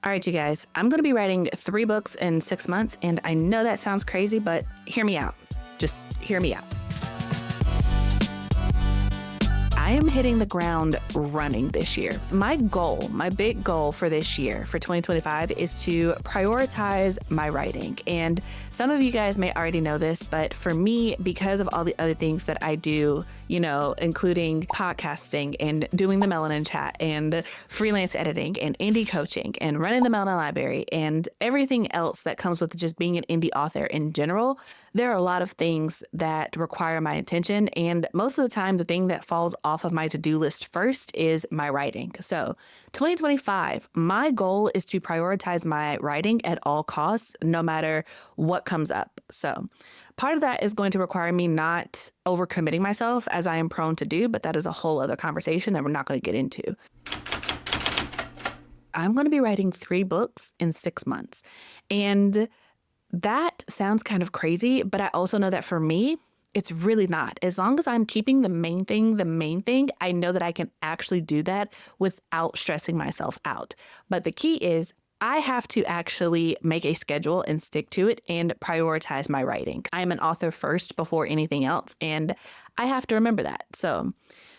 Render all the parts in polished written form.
All right, you guys, I'm going to be writing 3 books in 6 months, and I know that sounds crazy, but hear me out. Just hear me out. I am hitting the ground running this year. My big goal for this year, for 2025, is to prioritize my writing. And some of you guys may already know this, but for me, because of all the other things that I do, including podcasting and doing the Melanin chat and freelance editing and indie coaching and running the Melanin library and everything else that comes with just being an indie author in general, there are a lot of things that require my attention. And most of the time, the thing that falls off of my to-do list first is my writing. So 2025, my goal is to prioritize my writing at all costs, no matter what comes up. So part of that is going to require me not overcommitting myself as I am prone to do, but that is a whole other conversation that we're not going to get into. I'm going to be writing 3 books in 6 months. And that sounds kind of crazy, but I also know that for me, it's really not. As long as I'm keeping the main thing, I know that I can actually do that without stressing myself out. But the key is I have to actually make a schedule and stick to it and prioritize my writing. I'm an author first before anything else, and I have to remember that. So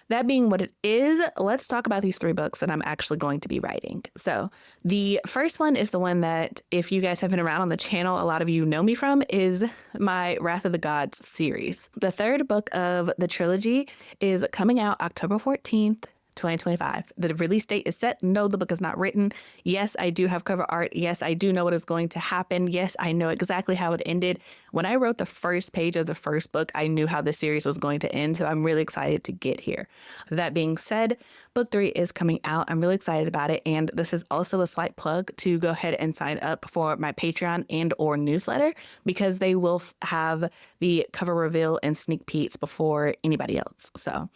that being what it is, let's talk about these 3 books that I'm actually going to be writing. So the first one is the one that, if you guys have been around on the channel, a lot of you know me from, is my Wrath of the Gods series. The 3rd book of the trilogy is coming out October 14th, 2025. The release date is set. No, the book is not written. Yes, I do have cover art. Yes, I do know what is going to happen. Yes, I know exactly how it ended. When I wrote the first page of the first book, I knew how the series was going to end, so I'm really excited to get here. That being said, book 3 is coming out. I'm really excited about it, and this is also a slight plug to go ahead and sign up for my Patreon and or newsletter, because they will have the cover reveal and sneak peeks before anybody else. So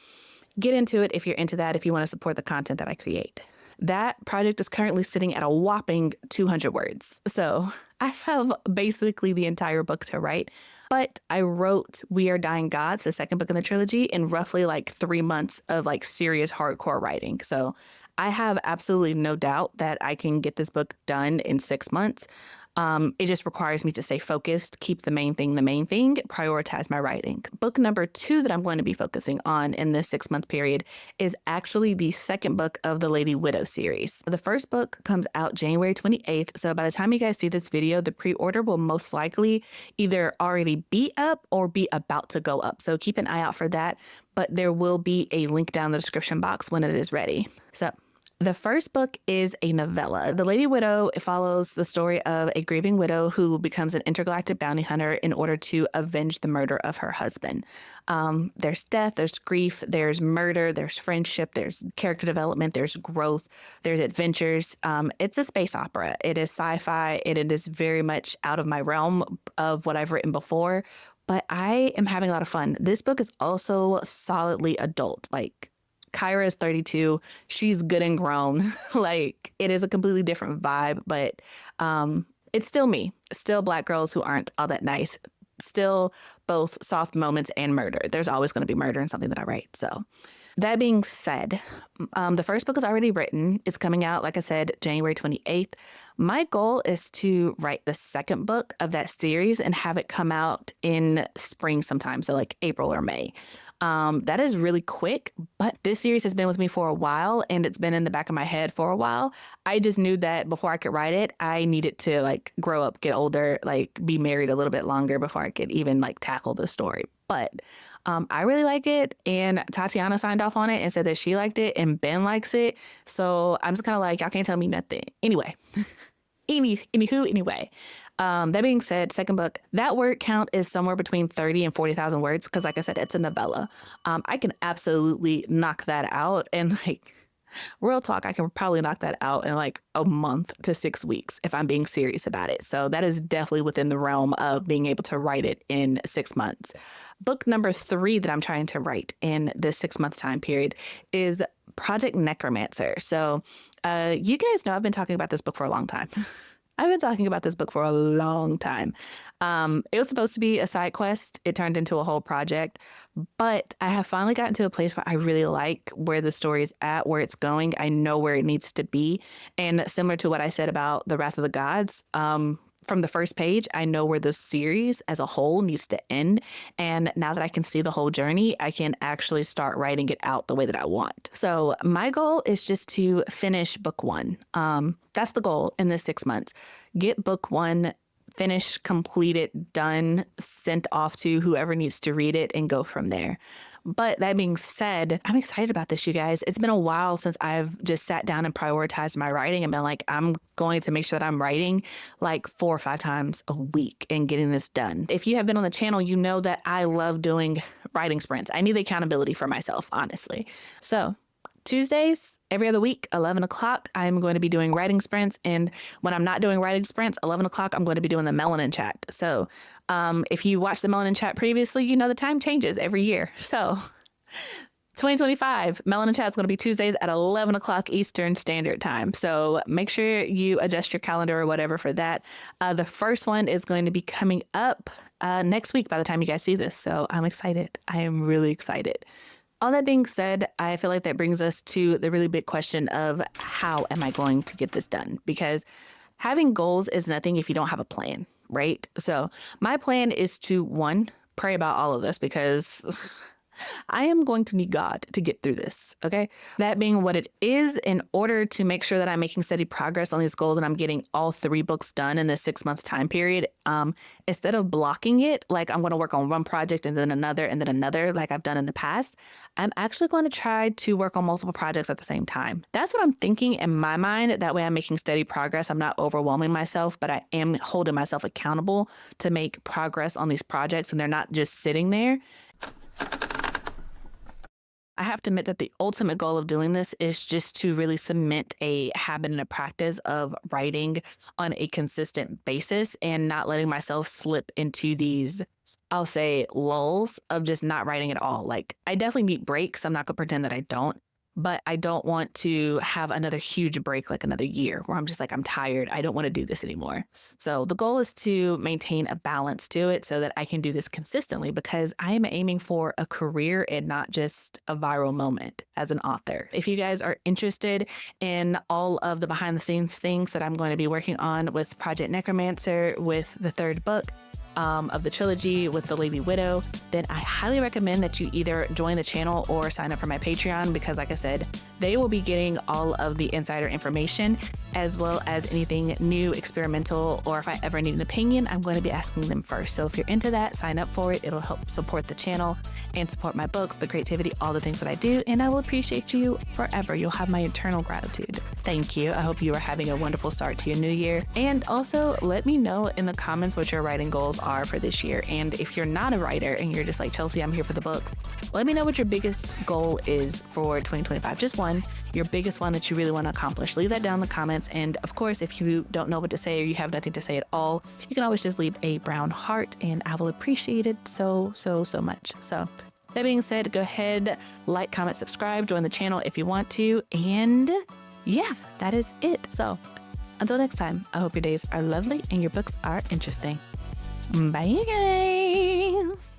get into it if you're into that, if you want to support the content that I create. That project is currently sitting at a whopping 200 words. So I have basically the entire book to write, but I wrote We Are Dying Gods, the 2nd book in the trilogy, in roughly 3 months of serious hardcore writing. So I have absolutely no doubt that I can get this book done in 6 months. It just requires me to stay focused, keep the main thing, prioritize my writing. Book number 2 that I'm going to be focusing on in this 6-month period is actually the 2nd book of the Lady Widow series. The 1st book comes out January 28th. So by the time you guys see this video, the pre-order will most likely either already be up or be about to go up. So keep an eye out for that, but there will be a link down in the description box when it is ready. So the 1st book is a novella. The Lady Widow follows the story of a grieving widow who becomes an intergalactic bounty hunter in order to avenge the murder of her husband. There's death, there's grief, there's murder, there's friendship, there's character development, there's growth, there's adventures. It's a space opera. It is sci-fi, and it is very much out of my realm of what I've written before, but I am having a lot of fun. This book is also solidly adult. Kyra is 32. She's good and grown. It is a completely different vibe, but it's still me. Still Black girls who aren't all that nice. Still both soft moments and murder. There's always going to be murder in something that I write. So that being said, the 1st book is already written. It's coming out, like I said, January 28th. My goal is to write the 2nd book of that series and have it come out in spring sometime, so April or May. That is really quick, but this series has been with me for a while, and it's been in the back of my head for a while. I just knew that before I could write it, I needed to grow up, get older, be married a little bit longer before I could even tackle the story. But I really like it, and Tatiana signed off on it and said that she liked it, and Ben likes it. So I'm just kind of y'all can't tell me nothing. Anyway, anyway. That being said, 2nd book, that word count is somewhere between 30 and 40,000 words, because like I said, it's a novella. I can absolutely knock that out, and real talk, I can probably knock that out in a month to 6 weeks if I'm being serious about it. So that is definitely within the realm of being able to write it in 6 months. Book number 3 that I'm trying to write in this 6-month time period is Project Necromancer. So you guys know I've been talking about this book for a long time. I've been talking about this book for a long time. It was supposed to be a side quest. It turned into a whole project, but I have finally gotten to a place where I really like where the story is at, where it's going. I know where it needs to be. And similar to what I said about The Wrath of the Gods, from the first page, I know where the series as a whole needs to end. And now that I can see the whole journey, I can actually start writing it out the way that I want. So my goal is just to finish book one. That's the goal in this 6 months. Get book one finished, completed, done, sent off to whoever needs to read it, and go from there. But that being said, I'm excited about this, you guys. It's been a while since I've just sat down and prioritized my writing and been like, I'm going to make sure that I'm writing like 4 or 5 times a week and getting this done. If you have been on the channel, you know that I love doing writing sprints. I need the accountability for myself, honestly. So Tuesdays, every other week, 11 o'clock, I'm going to be doing writing sprints. And when I'm not doing writing sprints, 11 o'clock, I'm going to be doing the Melanin chat. So if you watched the Melanin chat previously, you know the time changes every year. So 2025, Melanin chat is going to be Tuesdays at 11 o'clock Eastern Standard Time. So make sure you adjust your calendar or whatever for that. The first one is going to be coming up next week by the time you guys see this. So I'm excited. I am really excited. All that being said, I feel like that brings us to the really big question of how am I going to get this done? Because having goals is nothing if you don't have a plan, right? So my plan is to, one, pray about all of this because I am going to need God to get through this, okay? That being what it is, in order to make sure that I'm making steady progress on these goals and I'm getting all 3 books done in this 6-month time period, instead of blocking it, like I'm going to work on one project and then another, like I've done in the past, I'm actually going to try to work on multiple projects at the same time. That's what I'm thinking in my mind. That way I'm making steady progress. I'm not overwhelming myself, but I am holding myself accountable to make progress on these projects and they're not just sitting there. I have to admit that the ultimate goal of doing this is just to really cement a habit and a practice of writing on a consistent basis and not letting myself slip into these, I'll say, lulls of just not writing at all. Like, I definitely need breaks. I'm not going to pretend that I don't. But I don't want to have another huge break, like another year, where I'm just like, I'm tired. I don't want to do this anymore. So the goal is to maintain a balance to it so that I can do this consistently, because I am aiming for a career and not just a viral moment as an author. If you guys are interested in all of the behind the scenes things that I'm going to be working on with Project Necromancer, with the 3rd book, of the trilogy with the Lady Widow, then I highly recommend that you either join the channel or sign up for my Patreon, because like I said, they will be getting all of the insider information as well as anything new, experimental, or if I ever need an opinion, I'm going to be asking them first. So if you're into that, sign up for it. It'll help support the channel and support my books, the creativity, all the things that I do, and I will appreciate you forever. You'll have my eternal gratitude. Thank you. I hope you are having a wonderful start to your new year. And also let me know in the comments what your writing goals are for this year. And if you're not a writer and you're just like, Chelsea, I'm here for the books, let me know what your biggest goal is for 2025. Just one, your biggest one that you really want to accomplish. Leave that down in the comments. And of course, if you don't know what to say or you have nothing to say at all, you can always just leave a brown heart and I will appreciate it so much. So that being said, go ahead, like, comment, subscribe, join the channel if you want to. And yeah, that is it. So until next time, I hope your days are lovely and your books are interesting. Bye, guys.